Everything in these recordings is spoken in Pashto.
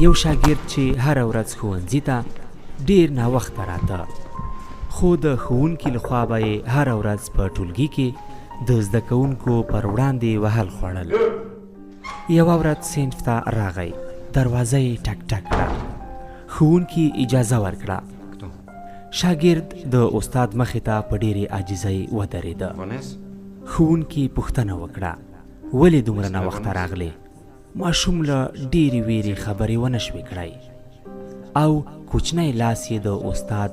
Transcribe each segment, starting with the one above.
یو شاګرد چې هره ورځ ښوونځي ته ډیر ناوخته راته، خو د ښوونکي لخوا به یې هره ورځ په ټولګي کې د زده کوونکو پر وړاندې وهل خوړل. یوه ورځ صنف ته راغی، دروازه یې ټک ټک کړه. ښوونکي اجازه ورکړه. شاګرد د استاد مخې ته په ډېرې عاجزۍ ودرېده. ښوونکي پوښتنه وکړه، ولې دومره ناوخته راغلې؟ ماشوم له ډېرې ویرې خبرې ونه شوې کړی او کوچنی لاس یې د استاد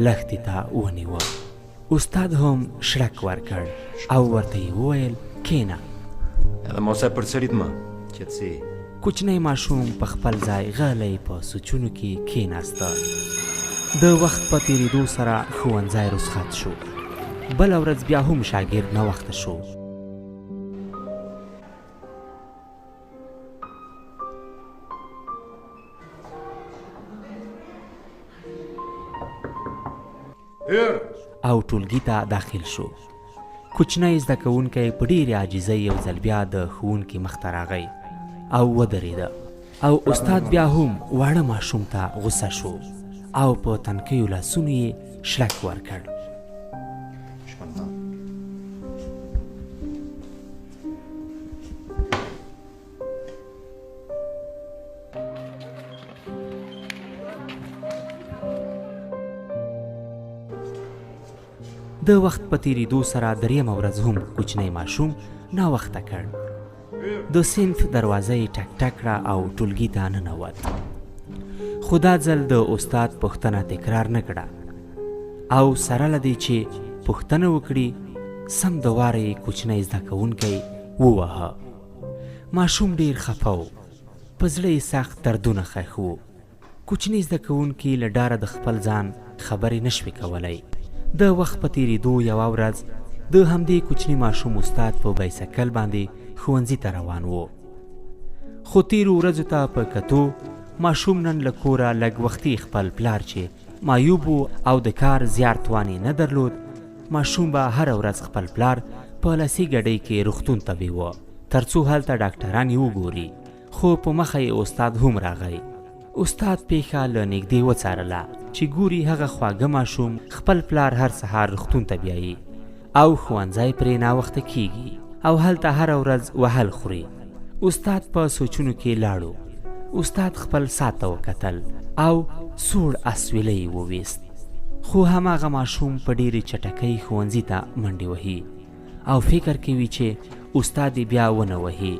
لښتې ته ونیوه. استاد هم شړک ورکړ او ورته یې وویل، کښېنه. کوچنی ماشوم په خپل ځای غلی په سوچونو کې کښېناسته. د وخت په تېرېدو سره ښوونځی رخصت شو. بله ورځ بیا هم شاګرد ناوخته شو. او ټولګي ته داخل شو. کوچنی زده کوونکی په ډېرې عاجزۍ یو ځل بیا د ښوونکي مخ ته راغی او ودرېده. او استاد بیا هم واړه ماشوم ته غوسه شو او په تنکیو لاسونو یې شړک ورکړ. د وخت په تېرېدو سره درېیمه ورځ هم کوچنی ماشوم ناوخته کړ. د صنف دروازه یې ټک ټک کړه او ټولګي ته ننوت. خو دا ځل د استاد پوښتنه تکرار نه کړه او سره له دې چې پوښتنه وکړي، سم د واره یې کوچنی زده کوونکی ووهه. ماشوم ډېر خفه و، په زړه یې سخت دردونه ښخ و. کوچني زده کوونکي له ډاره د خپل ځان خبرې نه شوې کولی. د وخت په تېرېدو یوه ورځ د همدې کوچني ماشوم استاد په بایسکل باندې ښوونځي ته روان و. خو تېرو ورځو ته په کتو ماشوم نن له کوره لږ وختي خپل پلار چې معیوب و او د کار زیات توان یې نه درلود، ماشوم به هره ورځ خپل پلار په لاسي ګډۍ کې روغتون ته بیوه تر څو هلته ډاکټران یې وګوري. خو په مخه یې استاد هم راغی. استاد پیښه له نږدې وڅارله چې ګوري هغه خواږه ماشوم خپل پلار هر سهار روغتون ته بیایي او ښوونځی پرې ناوخته کیږي او هلته هره ورځ وهل خوري. استاد په سوچونو کې لاړو. استاد خپل ساعت ته وکتل او سوړ اسویلی یې وویست. خو هماغه ماشوم په ډېرې چټکۍ ښوونځي ته منډې وهي او فکر کوي چې استاد یې بیا ونه وهي.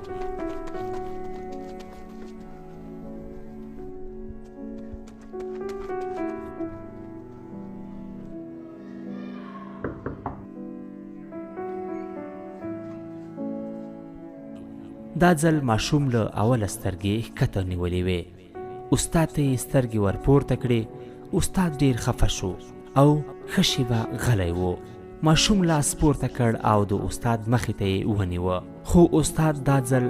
دا ځل ماشوم له اوله سترګې ښکته نیولې وې. استاد ته یې سترګې ورپورته کړې. استاد ډېر خفه شو او ښه شېبه غلی و. ماشوم لاس پورته کړ او د استاد مخې ته یې ونیوه. خو استاد دا ځل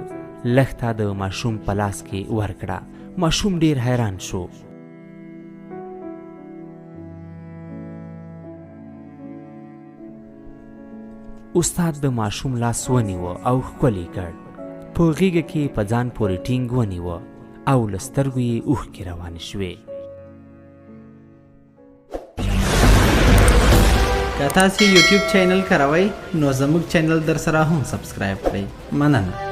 لښته د ماشوم په لاس کې ورکړه. ماشوم ډېر حیران شو. استاد د ماشوم لاس ونیوه او ښکلی کړ. په غېږه کې په ځان پورې ټینګ ونیوه او له سترګو یې اوښکې روانې شوې. که تاسې یوټیوب چینل کاروئ نو زموږ چینل در سره هم سبسکرایب کړئ. مننه.